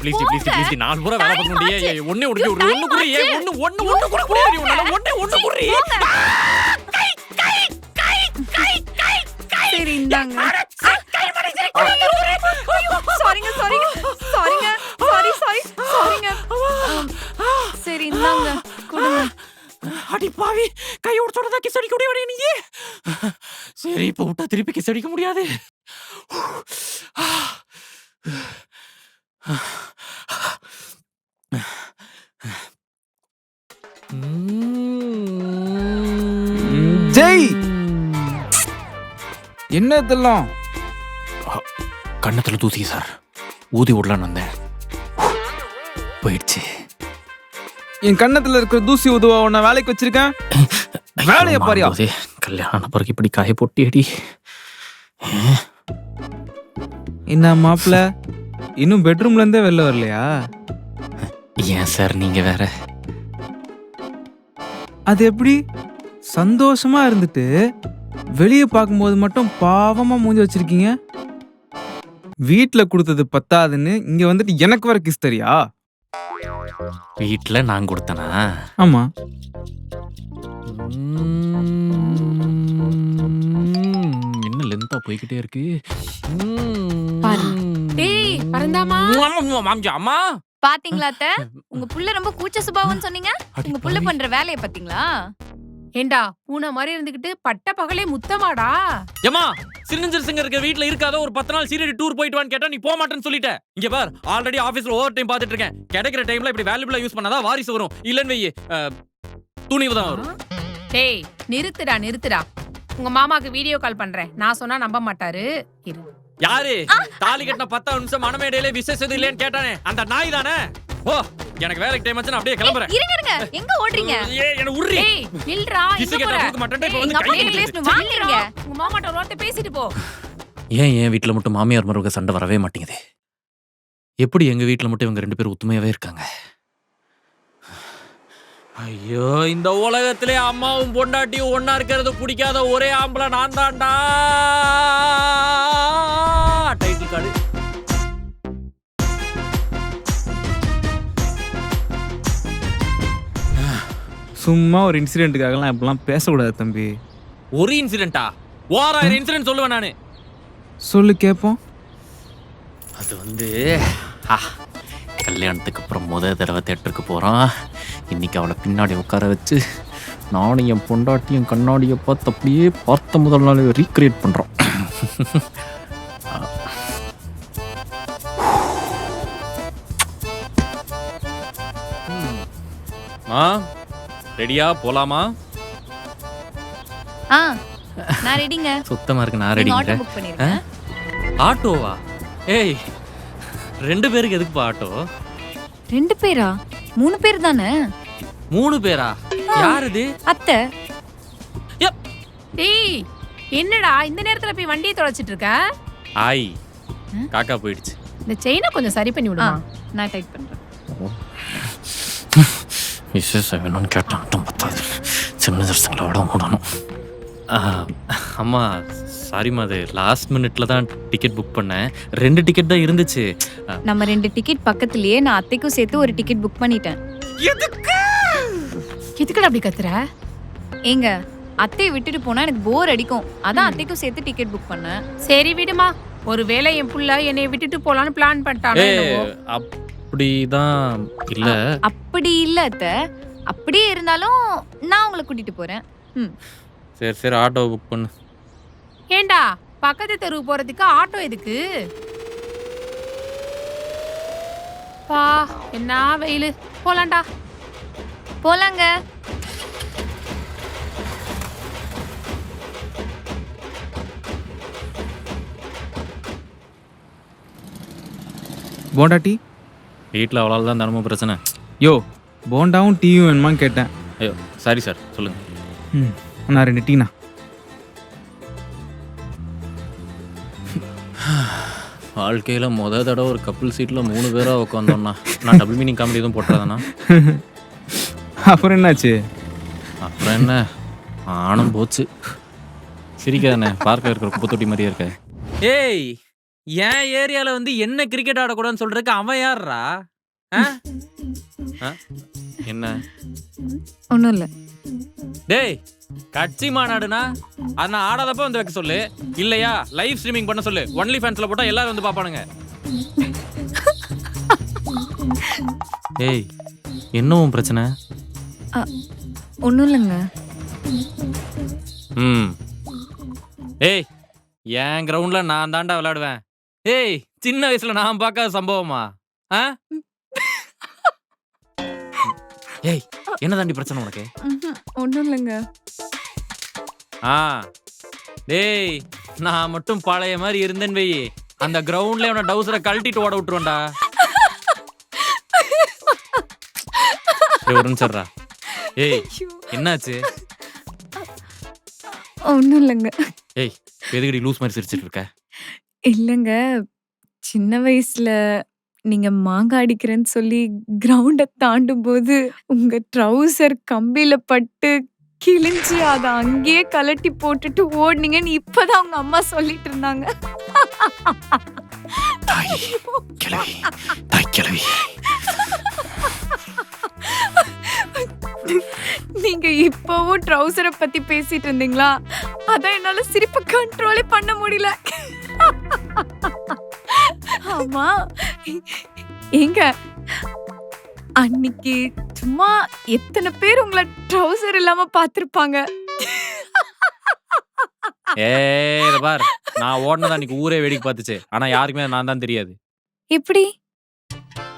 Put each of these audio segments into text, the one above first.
Please நான் பூரா வேலை பண்ண முடியே. ஒண்ணே ஒண்ணு குடி. ஒண்ணு குடி. ஒண்ணு குடி. சரி இந்தாங்க. சாரிங்க. சரி இந்தாங்க கொடுங்க. அடி பாவி, கையோட தொடதா கிஸ் அடிக்க முடியாது நீ. சரி இப்ப விட்டா திருப்பி கிஸ் அடிக்க முடியாது. ஜெய், என்ன இதெல்லாம்? கண்ணத்துல தூசி சார், ஊதி விடலான்னு வந்தேன், போயிடுச்சு. என் கண்ணத்துல இருக்கிற தூசி உதுவா உன்னை வேலைக்கு வச்சிருக்கேன். வேலைய பாரியா? கல்யாண பிறகு இப்படி காய போட்டி அடி. என்ன மாப்பிள்ள, இன்னும் பெட்ரூம்ல இருந்தே வெளில வரலையா? ஏன் சார் நீங்க வேற? அது எப்படி சந்தோஷமா இருந்துட்டு வெளியே பார்க்கும்போது மட்டும் பாவமா மூஞ்சி வச்சிருக்கீங்க? வீட்டுல கொடுத்தது பத்தாதுன்னு இங்க வந்துட்டு எனக்கு வர கிஸ் தரியா? வீட்டுல நான் கொடுத்தனா? ஆமா. என்ன லென்த்தா போய்கிட்டே இருக்கு. அம்மா பாத்தீங்களா அத்தை, உங்க புள்ள ரொம்ப கூச்ச சுபாவம்னு சொன்னீங்க. உங்க புள்ள பண்ற வேலைய பாத்தீங்களா? ஏண்டா பூனை மாதிரி இருந்துகிட்டு பட்ட பகலே முத்தமாடா. ஏமா சிலிண்டர் சிங்கர் இருக்க வீட்ல இருக்காத ஒரு 10 நாள் சீரியல் டூர் போயிட்டு வான்னு கேட்டா நீ போக மாட்டேன்னு சொல்லிட்ட. இங்க பார், ஆல்ரெடி ஆபீஸ்ல ஓவர் டைம் பாத்துட்டு இருக்கேன். கிடைக்கிற டைம்ல இப்படி வேல்யூபிளா யூஸ் பண்ணாதான் வாரிசு வரும். இல்லன்னு வெயி துணிவு தான் வரும். டேய் நிறுத்துடா. உங்க மாமாக்கு வீடியோ கால் பண்றேன். நான் சொன்னா நம்ப மாட்டாரு. இரு. யாரு தாலி கட்டின 10 நிமிஷம் மனமேடையில விசேஷம் இல்லைன்னு கேட்டானே அந்த நாய் தானே? ஓ, எனக்கு வேலைக்கு டைம் ஆச்சு, நான் அப்படியே கிளம்புறேன். இருங்க, எங்க ஓடுறீங்க? என்ன உர்றி? டேய் நில்றா. கிஸ் கேட்டா கொடுக்க மாட்டேன். இப்ப வந்து அப்படியே பேசணும், வாங்குறீங்க. உங்க மாமாட்ட ஒரு வார்த்தை பேசிட்டு போ. ஏன் வீட்ல மட்டும் மாமியார் மருமக சண்டை வரவே மாட்டேங்குது? எப்படி எங்க வீட்ல மட்டும் இவங்க 2 பேரும் ஒத்துமையாவே இருக்காங்க? ஐயோ, இந்த உலகத்திலே அம்மாவும் பொண்டாட்டியும் ஒன்னா இருக்கிறது பிடிக்காத ஒரே ஆம்பளை நான் தான்டா. Title card. சும்மா ஒரு இன்சிடென்ட்டுக்காகலாம் இப்பெல்லாம் பேசக்கூடாது தம்பி. ஒரு இன்சிடென்ட்டா? 1000 இன்சிடென்ட் சொல்லுவேன் நானு. சொல்லு கேப்போம். அது வந்து கல்யாணத்துக்கு அப்புறம் முதல் தடவை தேட்டருக்கு போகிறான். இன்னைக்கு அவளை பின்னாடி உட்கார வச்சு நானும் என் பொண்டாட்டியும் கண்ணாடியை பார்த்து அப்படியே பார்த்த முதல் நாள் ரீக்ரியேட் பண்ணுறோம். ரெடியா போலாமா? நான் ரெடிங்க. சுத்தமா இருக்கு, நான் ரெடிங்க. ஆட்டோவா? ஏய், 2 பேருக்கு எதுக்குப்பா ஆட்டோ? 2 பேரா? 3 பேர் தானே. 3 பேரா? யார் இது? அத்தை. டேய் என்னடா இந்த நேரத்துல போய் வண்டியை தொலைச்சிட்டு இருக்க? ஆய், காக்கா போயிடுச்சு. இந்த செயினை கொஞ்சம் சரி பண்ணி விடுமா? நான் டைட் பண்றேன். விசேஷம் வேணும்னு கேட்டான் மட்டும் பத்தாது, சின்ன தர்சங்களை விட மூடணும். அம்மா சாரிம்மா, அது லாஸ்ட் மினிட்ல தான் டிக்கெட் புக் பண்ணேன். 2 டிக்கெட் தான் இருந்துச்சு. நம்ம 2 டிக்கெட் பக்கத்துலயே நான் அத்தைக்கும் சேர்த்து ஒரு டிக்கெட் புக் பண்ணிட்டேன். எதுக்குடா அப்படி கத்துற? ஏங்க, அத்தையை விட்டுட்டு போனா எனக்கு போர் அடிக்கும். அதான் அத்தைக்கும் சேர்த்து டிக்கெட் புக் பண்ணேன். சரி விடுமா, ஒருவேளை என் புள்ள என்னை விட்டுட்டு போலான்னு பிளான் பண்ணிட்டானே. அப்படிதான் இல்ல. அப்படி இல்ல அத்தை, அப்படியே இருந்தாலும் நான் உங்களை கூட்டிட்டு போறேன். சரி ஆட்டோ புக் பண்ணு. ஏண்டா பக்கத்து தெருவு போறதுக்கு ஆட்டோ எதுக்கு? பா என்ன வெயிலு. போலாண்டா. போலாங்க. போண்டாட்டி வீட்டில் அவ்வளோ தான் தினமும் பிரச்சனை. யோ, போண்டாவும் டீயும் வேணுமான்னு கேட்டேன். ஐயோ சாரி சார், சொல்லுங்க. நான் 2 டீனா. வாழ்க்கையில் முதல் தடவை ஒரு கப்புள் சீட்டில் 3 பேராக உட்காந்தோன்னா நான் டபுள் மீனிங் காமெடி எதுவும் போட்டுறதாண்ணா? அப்புறம் என்னாச்சு? அப்புறம் என்ன, ஆனும் போச்சு. சிரிக்காதானே பார்க்க இருக்கிற குப்பை தொட்டி மாதிரியே இருக்க. ஏய், என் ஏரியால வந்து என்ன கிரிக்கெட் ஆடக்கூடாதுன்னு சொல்றதுக்கு அவன் யாருடா? ஆ? ஆ? என்ன ஒன்றும் இல்லை. டேய், கட்சி மாநாடுனா அதை நான் ஆடாதப்ப வந்து வைக்க சொல்லு, இல்லையா லைவ் ஸ்ட்ரீமிங் பண்ண சொல்லு. ஒன்லி ஃபேன்ஸ்ல போட்டா எல்லாரும் வந்து பாப்பானுங்க. ஏய், என்ன உன் பிரச்சனை? ஒன்றும் இல்லைங்க. ஏய், என் கிரவுண்ட்ல நான் தாண்டா விளையாடுவேன். ஏய், சின்ன வயசுல நான் பார்க்காத சம்பவமா? ஆ? ஏய், என்ன தாண்டி பிரச்சனை உனக்கு? ஒன்றும் இல்லைங்க. ஆ, டேய், நான் மட்டும் பழைய மாதிரி இருந்தேன்னு வை, அந்த கிரவுண்ட்ல அவன டவுசரை கழட்டிட்டு ஓட விட்டுருவேன்டா. ஒரு நிமிஷம்டா. ஏய், என்னாச்சு? ஒன்றும் இல்லைங்க. ஏய், எதுக்கடி லூஸ் மாதிரி சிரிச்சிட்டு இருக்க? இல்லைங்க, சின்ன வயசுல நீங்க மாங்காய் அடிக்கிறேன்னு சொல்லி கிரவுண்டை தாண்டும் போது உங்க ட்ரௌசர் கம்பியில பட்டு கிழிஞ்சு அதை அங்கேயே கலட்டி போட்டுட்டு ஓடுனீங்கன்னு இப்பதான் உங்க அம்மா சொல்லிட்டு இருந்தாங்க. நீங்க இப்பவும் ட்ரௌசரை பத்தி பேசிட்டு இருந்தீங்களா? அதான் என்னால சிரிப்பு கண்ட்ரோலே பண்ண முடியல. ஆமா, ஏங்க அன்னைக்கு சும்மா எத்தனை பேர் உங்களை ட்ரௌசர் இல்லாம பாத்திருப்பாங்க. ஏய், இத பார், நான் ஓடுனது அன்னைக்கு ஊரே வேடிக்கை பார்த்துச்சு. ஆனா யாருக்குமே நான் தான் தெரியாது. எப்படி?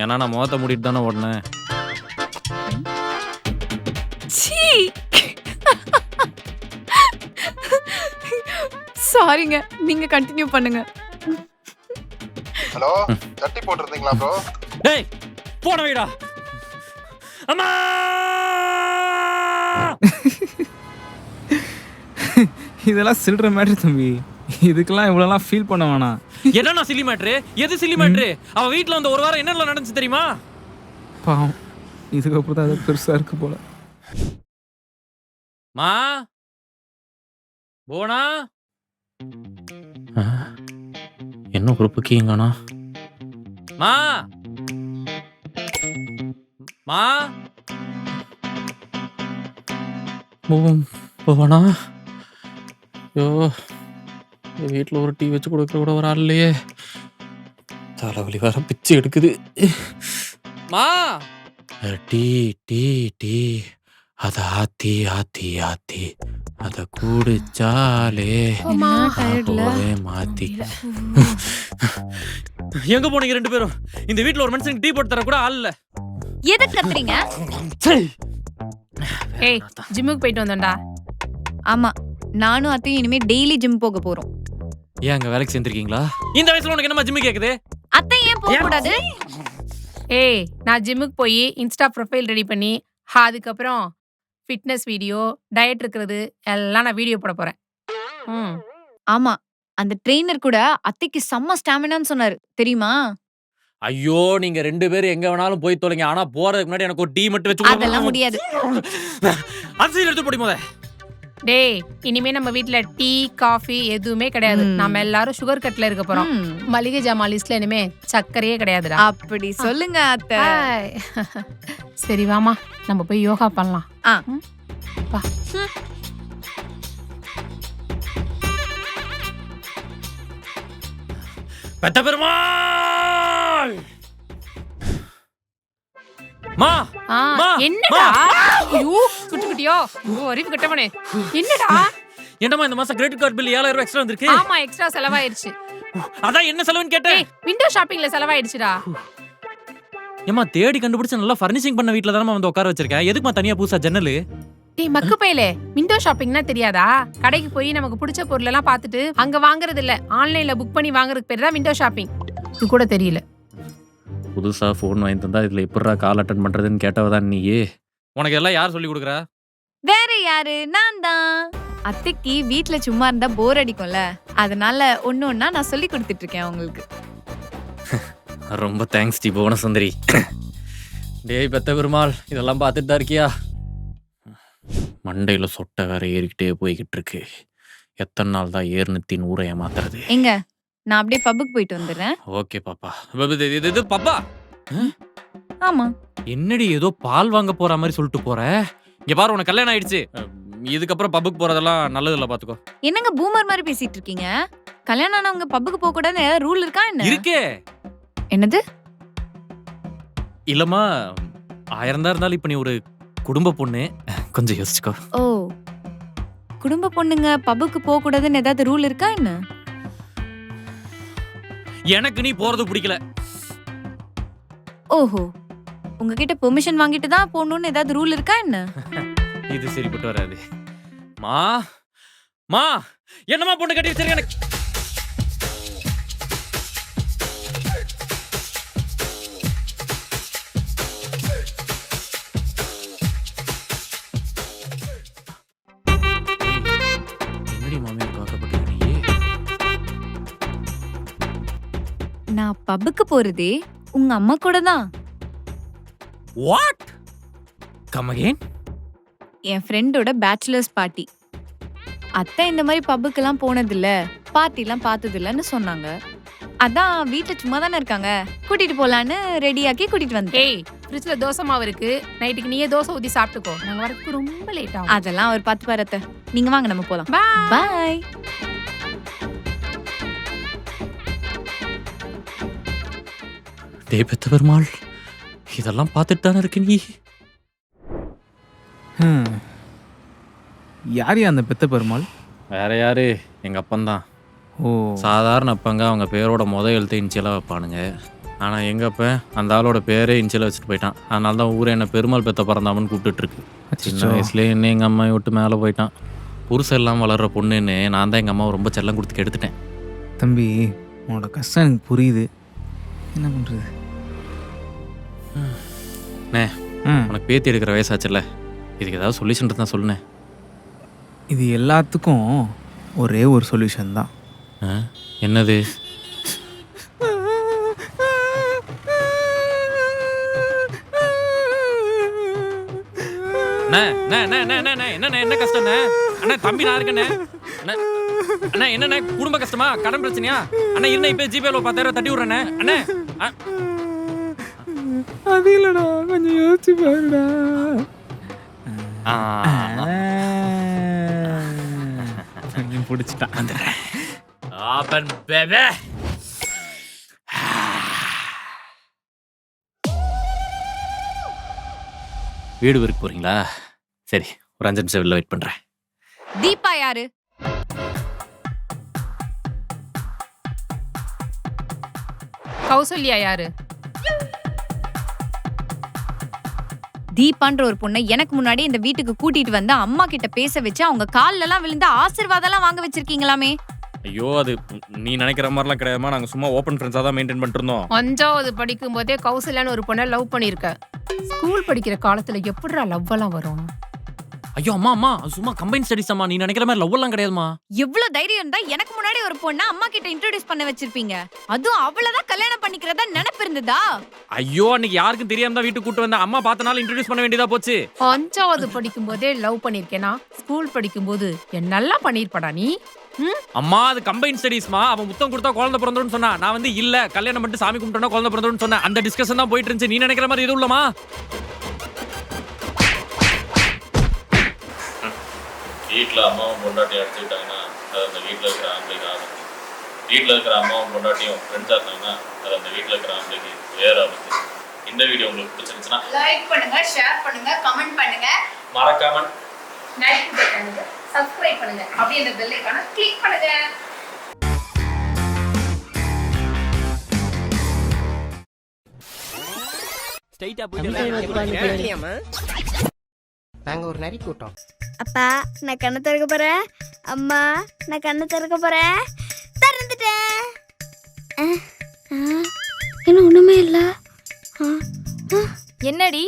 ஏன்னா நான் முகத்தை மூடிட்டு தானே ஓடுனேன். சீ, சாரிங்க, நீங்க கண்டினியூ பண்ணுங்க. ஹலோ, சட்டி போட்டிருந்தீங்களா ப்ரோ? டேய், போன வைடா. அம்மா! இதெல்லாம் சில்ற மேட்ரு தம்பி. இதுக்கெல்லாம் இவ்வளோலாம் ஃபீல் பண்ண வேணாம். என்னன்னா சில்லி மேட்ரு? எது சில்லி மேட்ரு? அவ வீட்ல வந்து ஒரு வாரம் என்னெல்லாம் நடந்துச்சு தெரியுமா? பாவம், இதுக்கப்புறம் தான் அது பெருசாக இருக்கு போல. மா, போனா என்ன குரூப் கீங்கண்ணா? மா, மா, போனா? ஐயோ, வீட்டில் ஒரு டீ வச்சு கொடுக்குற கூட ஒரு ஆள் இல்லையே. தலைவலி வர பிச்சு எடுக்குது. மா, டீ டீ டீ அத ஆத்தி ஆத்தி ஆத்தி அத குடிச்சாலே போவே மாத்தி. எங்க போனீங்க ரெண்டு பேரும்? இந்த வீட்ல ஒரு மனுஷனுக்கு டீ போட்டு தர கூட ஆள் இல்ல. எதுக்கு கத்துறீங்க? ஏய், ஜிம்முக்கு போயிட்டு வந்தேன்டா. ஆமா, நானும் அத்தையும் இனிமே டெய்லி ஜிம் போக போறோம். ஏன் அங்க வேலைக்கு சேர்ந்திருக்கீங்களா? இந்த வயசுல உனக்கு என்னமா ஜிம்மு கேக்குது? அத்தை ஏன் போக கூடாது? ஏய், நான் ஜிம்முக்கு போய் இன்ஸ்டா ப்ரொஃபைல் ரெடி பண்ணி அதுக்கப்புறம் ஃபிட்னஸ் வீடியோ, டயட் இருக்கிறது எல்லாம் நான் வீடியோ போட போறேன். ஆமா, அந்த ட்ரெய்னர் கூட அத்தைக்கு செம்ம ஸ்டாமினான்னு சொன்னாரு தெரியுமா? ஐயோ, நீங்க ரெண்டு பேரும் எங்க வேணாலும் போய் தொலைங்க. ஆனா போறதுக்கு முன்னாடி எனக்கு ஒரு டீ மட்டும் வச்சு அதெல்லாம் முடியாது. அரிசி எடுத்து போடி மொத. டேய், இனிமே நம்ம வீட்ல டீ, காஃபி எதுவுமே கிடையாது. நாம எல்லாரும் சுகர் கட்ல இருக்க போறோம். மளிகை ஜாமான் லிஸ்ட்ல இனிமே சர்க்கரையே கிடையாதுடா. அப்படி சொல்லுங்க அத்தை. ஆய். சரி வாமா, நம்ம போய் யோகா பண்ணலாம். வா. பெத்த பெருமாள்! மா, மா, என்னடா? ஐயோ, சுட்டுக்கிட்டியோ? ஓ, அறிவு கட்டவனே. என்னடா? என்னம்மா இந்த மாசம் கிரெடிட் கார்டு பில் 7000 ரூபாய் எக்ஸ்ட்ரா வந்திருக்கு? ஆமா, எக்ஸ்ட்ரா செலவாயிருச்சு. அதான் என்ன செலவுன்னு கேட்டேன். விண்டோ ஷாப்பிங்ல செலவாயிடுச்சுடா. ஏமா தேடி கண்டுபிடிச்சு நல்லா ஃபர்னிஷிங் பண்ண வீட்ல தானமா வந்து உட்கார வச்சிருக்கேன். எதுக்குமா தனியா புதுசா ஜன்னல்? டேய் மக்கு பையலே, விண்டோ ஷாப்பிங்னா தெரியாதா? கடைக்கு போய் நமக்கு பிடிச்ச பொருள் எல்லாம் பார்த்துட்டு அங்க வாங்குறது இல்ல, ஆன்லைன்ல புக் பண்ணி வாங்குறதுக்கு பேர் தான் விண்டோ ஷாப்பிங். இது கூட தெரியல. புதுசா ஃபோன் வாங்கி தந்தா இதுல எப்படிடா கால் அட்டெண்ட் பண்றதுன்னு கேட்டவதான் நீ. உனக்கு எல்லாம் யார் சொல்லி கொடுக்குறா? வேற யாரு? நான் தான். அத்தைக்கு வீட்ல சும்மா இருந்தா போர் அடிக்கும்ல, அதனால ஒன்னொன்னா நான் சொல்லி கொடுத்துட்டு இருக்கேன் உங்களுக்கு. ரொம்ப தேங்க்ஸ் டி புவன சுந்தரி. டேய் பெத்த பெருமாள், இதெல்லாம் பார்த்துட்டு தான் இருக்கியா? மண்டையில சொட்டை வேற ஏறிக்கிட்டே போய்கிட்டு இருக்கு. எத்தனை நாள் தான் ஏர்னத்தின் ஊரை ஏமாத்துறது? எங்க நான் அப்படியே பப்புக்கு போயிட்டு வந்துடுறேன். ஓகே பாப்பா. இது பாப்பா ஆமா. என்னடி ஏதோ பால் வாங்க போற மாதிரி சொல்லிட்டு போற? இங்க பாரு, உனக்கு கல்யாணம் ஆயிடுச்சு. இதுக்கப்புறம் பப்புக்கு போறதெல்லாம் நல்லது இல்ல, பாத்துக்கோ. என்னங்க பூமர் மாதிரி பேசிட்டு இருக்கீங்க? கல்யாணம் ஆனவங்க பப்புக்கு போக கூடாதுன்னு ஏதாவது ரூல் இருக்கா என்ன? இருக்கே. என்னது? இல்லம்மா, 1000 தான் இருந்தாலும் இப்ப நீ ஒரு குடும்ப பொண்ணு, கொஞ்சம் யோசிச்சுக்கோ. ஓ, குடும்ப பொண்ணுங்க பப்புக்கு போக கூடாதுன்னு ஏதாவது ரூல் இருக்கா என்ன? எனக்கு நீ போறது பிடிக்கல. ஓஹோ, உங்ககிட்ட பெர்மிஷன் வாங்கிட்டு தான் போகணும்னு ஏதாவது ரூல் இருக்கா என்ன? இது சரிப்பட்டு வராது. மா என்னமா பொண்ணு கட்டி வச்சிருக்க? எனக்கு என்னடி மாமியார் பார்க்கப்பட்டு நீ? நான் பப்புக்கு போறதே உங்க அம்மா கூட தான். வாட்? Come again? என் ஃப்ரெண்டோட பேச்சுலர்ஸ் பார்ட்டி. அத்தை இந்த மாதிரி பப்புக்கெல்லாம் போனதில்ல, பார்ட்டிலாம் பார்த்ததில்லன்னு சொன்னாங்க. அதான் வீட்டுல சும்மா தானே இருக்காங்க, கூட்டிட்டு போலான்னு ரெடியாக்கி கூட்டிட்டு வந்தேன். ஏய், ஃப்ரிட்ஜ்ல தோசை மாவு இருக்கு, நைட்டுக்கு நீயே தோசை ஊத்தி சாப்பிட்டுக்கோ. நாங்க வரதுக்கு ரொம்ப லேட் ஆகும். அதெல்லாம் ஒரு 10 பாரத்தை. நீங்க வாங்க, நம்ம போலாம். Bye. பாய். டேய் பெத்த பெருமாள், இதெல்லாம் பார்த்துட்டு தானே இருக்கு நீ? யார் அந்த பெத்த பெருமாள்? வேற யாரு, எங்க அப்பந்தான். ஓ, சாதாரண அப்பங்க அவங்க பேரோட எழுத்து இன்ச்சியலாக வைப்பானுங்க. ஆனால் எங்கள் அப்ப அந்த ஆளோட பேரே இன்ச்சியலாக வச்சுட்டு போயிட்டான். அதனால தான் ஊரே என்ன பெருமாள் பெத்த பறந்தாமன்னு கூப்பிட்டுட்டு இருக்கு. சின்ன வயசுலேயே என்ன எங்கள் அம்மாவை விட்டு மேலே போயிட்டான். புருஷன் எல்லாம் வளர்ற பொண்ணுன்னு நான் தான் எங்கள் அம்மாவை ரொம்ப செல்லம் கொடுத்து கெடுத்துட்டேன். தம்பி, உன்னோட கஷ்டம் எனக்கு புரியுது. என்ன பண்றது? உனக்கு பேத்தி எடுக்கிற வயசாச்சுல்ல, இதுக்கு ஏதாவது சொல்யூஷன் தான் சொல்லுனேன். இது எல்லாத்துக்கும் ஒரே ஒரு சொல்யூஷன் தான். என்னது? என்ன கஷ்டம் அண்ணா? தம்பி நான் இருக்கேண்ணே. அண்ணா என்னண்ணே, குடும்ப கஷ்டமா, கடன் பிரச்சனையா? அண்ணா என்ன இப்ப ஜிபேல 10,000 தட்டி விடுறேண்ணே. அண்ணே அது இல்லடா, கொஞ்சம் யோசிச்சு பாருடா. கொஞ்சம் பிடிச்சிட்டான். வந்துடுறேன். ஆப்பன் பேபே. வீடு வரைக்கும் போறீங்களா? சரி, ஒரு 5 நிமிஷம் வெளில வெயிட் பண்றேன். தீபா யாரு? கௌசல்யா யாரு? தீபான்ற ஒரு பொண்ணை எனக்கு முன்னாடி இந்த வீட்டுக்கு கூட்டிட்டு வந்து அம்மா கிட்ட பேச வச்சு அவங்க கால்ல எல்லாம் விழுந்து ஆசீர்வாதம் வாங்க வச்சிருக்கீங்களாமே. ஐயோ, அது நீ நினைக்கிற மாதிரிலாம் கிடையாதுமா. நாங்க சும்மா ஓப்பன் ஃப்ரெண்ட்ஸா தான் மெயின்டைன் பண்ணிட்டு இருந்தோம். 5வது படிக்கும் போதே கௌசல்யான்னு ஒரு பொண்ணை லவ் பண்ணிருக்க. ஸ்கூல் படிக்கிற காலத்துல எப்படிடா லவ் எல்லாம் வரும்? ஐயோ அம்மா, அது சும்மா கம்பைன் ஸ்டடிஸ் அம்மா. நீ நினைக்கிற மாதிரி லவ் எல்லாம் கிடையாதுமா. எவ்வளவு தைரியம் இருந்தா எனக்கு முன்னாடி ஒரு பொண்ணை அம்மா கிட்ட இன்ட்ரோடியூஸ் பண்ண வச்சிருப்பீங்க. அதுவும் அவளதான் கல்யாணம் பண்ணிக்கிறதா நினைப்பு இருந்ததா? ஐயோ, அன்னைக்கு யாருக்கும் தெரியாம தான் வீட்டுக்கு கூட்டு வந்த. அம்மா பார்த்தனால இன்ட்ரோடியூஸ் பண்ண வேண்டியதா போச்சு. 5வது படிக்கும் போதே லவ் பண்ணிருக்கேனா? ஸ்கூல் படிக்கும் போது என்னெல்லாம் பண்ணிருப்படா நீ? அம்மா, அது கம்பைன் ஸ்டடிஸ்மா. அவன் முத்தம் கொடுத்தா குழந்தை பிறந்தோன்னு சொன்னா. நான் வந்து இல்ல, கல்யாணம் பண்ணிட்டு சாமி கும்பிட்டோன்னா குழந்தை பிறந்தோன்னு சொன்னேன். அந்த டிஸ்கஷன் தான் போயிட்டு இருந்துச்சு. நீ நினைக்கிற மாதிரி எதுவும் இல்லமா. வீட்டில் அம்மாவும் பொண்டாட்டியும் அடிச்சுக்கிட்டாங்கன்னா அது அந்த வீட்டில் இருக்கிற ஆம்பளைக்கு ஆகும். வீட்டில் இருக்கிற அம்மாவும் பொண்டாட்டியும் ஃப்ரெண்ட்ஸாக இருந்தாங்கன்னா அது அந்த வீட்டில் இருக்கிற ஆம்பளைக்கு வேற ஆகுது. இந்த வீடியோ உங்களுக்கு பிடிச்சிருந்துச்சுன்னா லைக் பண்ணுங்க, ஷேர் பண்ணுங்க, கமெண்ட் பண்ணுங்க, மறக்காம சப்ஸ்கிரைப் பண்ணுங்க. அப்படியே அந்த பெல் ஐகானை கிளிக் பண்ணுங்க. ஸ்ட்ரைட்டா போயிட்டு நாங்க ஒரு நரி கூட்டம். அப்பா, நான் கண்ணை திறக்க போறேன். அம்மா, நான் கண்ணை திறக்க போறேன். திறந்துட்டேன். இன்னும் ஒண்ணுமே இல்ல. என்னடி,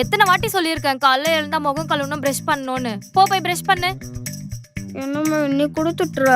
எத்தனை வாட்டி சொல்லியிருக்கேன் காலைல எழுந்தா முகம் கழுவணும், பிரஷ் பண்ணணும்னு. போய் பிரஷ் பண்ணு. என்னம்மா இன்னி கொடுத்துட்ற?